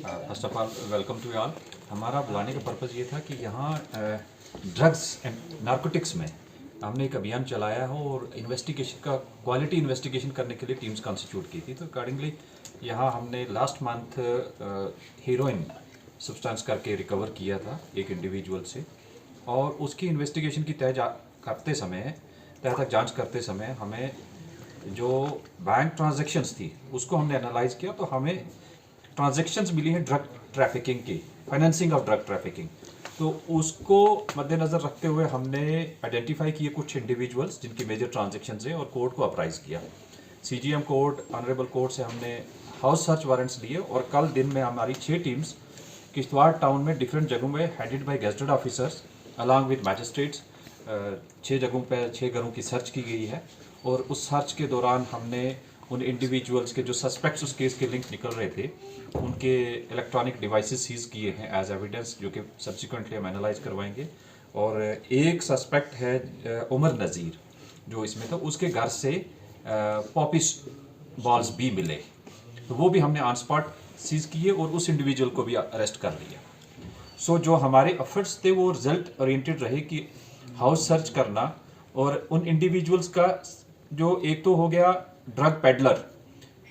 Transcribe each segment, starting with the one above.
First of all welcome to all. हमारा बुलाने का पर्पज़ ये था कि यहाँ ड्रग्स एंड नारकोटिक्स में हमने एक अभियान चलाया हो और इन्वेस्टिगेशन का क्वालिटी इन्वेस्टिगेशन करने के लिए टीम्स कॉन्स्टिट्यूट की थी। तो अकॉर्डिंगली यहाँ हमने लास्ट मंथ हीरोइन सब्सटेंस करके रिकवर किया था एक इंडिविजुअल से, और उसकी इन्वेस्टिगेशन की तय तक जांच करते समय हमें जो बैंक ट्रांजैक्शंस थी उसको हमने एनालाइज किया, तो हमें ट्रांजैक्शंस मिली हैं ड्रग ट्रैफिकिंग की, फाइनेंसिंग ऑफ ड्रग ट्रैफिकिंग। तो उसको मद्देनज़र रखते हुए हमने आइडेंटिफाई किए कुछ इंडिविजुअल्स जिनकी मेजर ट्रांजैक्शंस है और कोर्ट को अप्राइज किया। सीजीएम कोर्ट, ऑनरेबल कोर्ट से हमने हाउस सर्च वारंट्स लिए और कल दिन में हमारी 6 टीम्स किश्तवाड़ टाउन में डिफरेंट जगहों में headed by gazetted officers along with magistrates 6 जगहों पर 6 घरों की सर्च की गई है। और उस सर्च के दौरान हमने उन इंडिविजुअल्स के जो सस्पेक्ट्स उस केस के लिंक निकल रहे थे उनके इलेक्ट्रॉनिक डिवाइसेस सीज किए हैं एज एविडेंस, जो कि सब्सिक्वेंटली हम एनालाइज करवाएंगे। और एक सस्पेक्ट है उमर नज़ीर जो इसमें था, उसके घर से पॉपिस बॉल्स भी मिले, तो वो भी हमने ऑन स्पॉट सीज किए और उस इंडिविजुअल को भी अरेस्ट कर लिया। सो जो हमारे एफर्ट्स थे वो रिजल्ट ओरिएंटेड रहे कि हाउस सर्च करना और उन इंडिविजुअल्स का जो एक तो हो गया ड्रग पेडलर,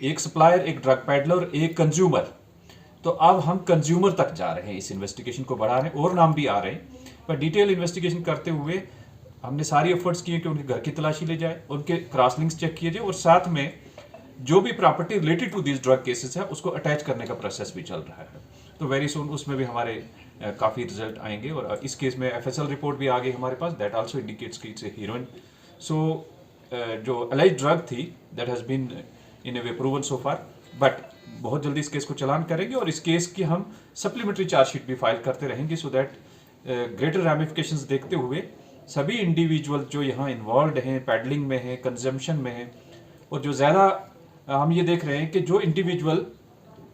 एक सप्लायर, एक ड्रग पेडलर, एक कंज्यूमर। तो अब हम कंज्यूमर तक जा रहे हैं, इस इन्वेस्टिगेशन को बढ़ा रहे हैं और नाम भी आ रहे हैं। पर डिटेल इन्वेस्टिगेशन करते हुए हमने सारी एफर्ट्स किए कि उनके घर की तलाशी ले जाए, उनके क्रॉस लिंक्स चेक किए जाए और साथ में जो भी property related to this drug cases है उसको अटैच करने का प्रोसेस भी चल रहा है। तो वेरी सून उसमें भी हमारे काफ़ी रिजल्ट आएंगे। और इस केस में एफएसएल रिपोर्ट भी आ गई हमारे पास, दैट आल्सो इंडिकेट्स कि इट्स ए हीरोइन। सो जो अलाइज ड्रग थी that has been in a way proven so far, but बहुत जल्दी इस केस को चलान करेंगे और इस केस की हम सप्लीमेंट्री चार्जशीट भी फाइल करते रहेंगे सो दैट ग्रेटर रैमिफिकेशंस देखते हुए सभी इंडिविजुअल जो यहाँ इन्वॉल्व हैं, पैडलिंग में हैं, कंजम्पशन में हैं, और जो ज़्यादा हम ये देख रहे हैं कि जो इंडिविजुअल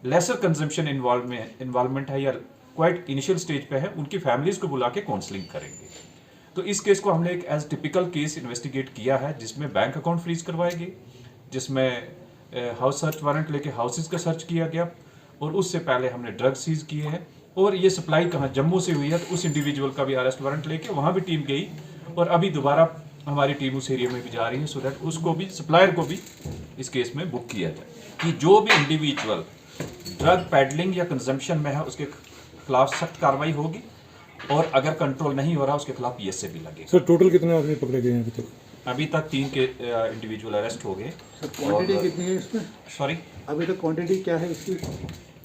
लेसर कंजम्पशन इन्वॉल्वमेंट है या क्वाइट इनिशियल स्टेज पे है, उनकी फैमिलीज़ को बुला के काउंसलिंग करेंगे। तो इस केस को हमने एक एज टिपिकल केस इन्वेस्टिगेट किया है जिसमें बैंक अकाउंट फ्रीज करवाए गए, जिसमें हाउस सर्च वारंट लेके हाउसेस का सर्च किया गया और उससे पहले हमने ड्रग सीज किए हैं। और ये सप्लाई कहाँ जम्मू से हुई है, तो उस इंडिविजुअल का भी अरेस्ट वारंट लेके वहाँ भी टीम गई और अभी दोबारा हमारी टीम उस एरिया में भी जा रही है सो दैट उसको भी, सप्लायर को भी इस केस में बुक किया जाए कि जो भी इंडिविजुअल ड्रग पैडलिंग या कंजम्पशन में है उसके खिलाफ सख्त कार्रवाई होगी और अगर कंट्रोल नहीं हो रहा उसके खिलाफ पीएसए भी लगेगा। सर टोटल कितने आदमी पकड़े गए हैं अभी तक? अभी तक 3 के इंडिविजुअल अरेस्ट हो गए। क्वांटिटी कितनी है इसमें? सॉरी, अभी तक क्वांटिटी क्या है इसकी?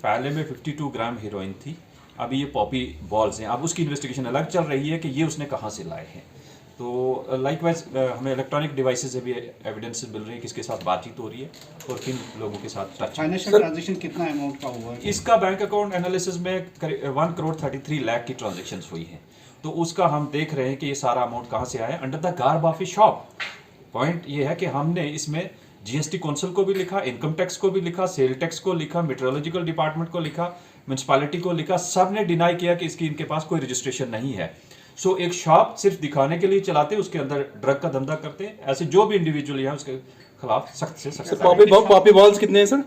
पहले में 52 ग्राम हीरोइन थी, अभी ये पॉपी बॉल्स हैं। अब उसकी इन्वेस्टिगेशन अलग चल रही है कि ये उसने कहाँ से लाए हैं। तो लाइकवाइज हमें इलेक्ट्रॉनिक डिवाइसेस से भी एविडेंस मिल रही है, किसके साथ बातचीत हो रही है और किन लोगों के साथ टच। फाइनेंशियल ट्रांजैक्शन कितना अमाउंट का हुआ है? इसका बैंक अकाउंट एनालिसिस में 1 करोड़ 33 लाख की ट्रांजैक्शंस हुई हैं। तो उसका हम देख रहे हैं कि ये सारा अमाउंट कहाँ से आया, under the garb of A shop. Point ये है कि हमने इसमें जीएसटी काउंसिल को भी लिखा, इनकम टैक्स को भी लिखा, सेल टैक्स को लिखा, मेट्रोलॉजिकल डिपार्टमेंट को लिखा, म्यूनसिपैलिटी को लिखा, सब ने डिनाई किया कि इसकी इनके पास कोई रजिस्ट्रेशन नहीं है। सो एक शॉप सिर्फ दिखाने के लिए चलाते, उसके अंदर ड्रग का धंधा करते, ऐसे जो भी इंडिविजुअल है उसके खिलाफ सख्त से सख्त। पॉपी बॉल्स कितने हैं सर?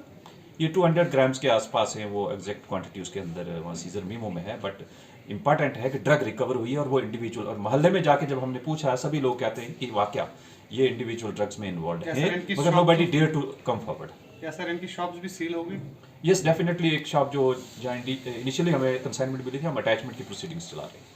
ये 200 ग्राम्स के आसपास है, वो एग्जैक्ट क्वांटिटी उसके अंदर वहाँ सीजर मीमो में है। बट इंपॉर्टेंट है कि ड्रग रिकवर हुई है और वो इंडिविजुअल, और मोहल्ले में जाके जब हमने पूछा सभी लोग कहते हैं कि वाकया ये इंडिविजुअल ड्रग्स में इन्वॉल्व है, मगर nobody dare to come forward. क्या सर इनकी शॉप्स भी सील होगी? यस डेफिनेटली, एक शॉप जो जहाँ इनिशियली हमें कंसाइनमेंट मिली थी, हम अटैचमेंट की प्रोसीडिंग्स चला रहे हैं।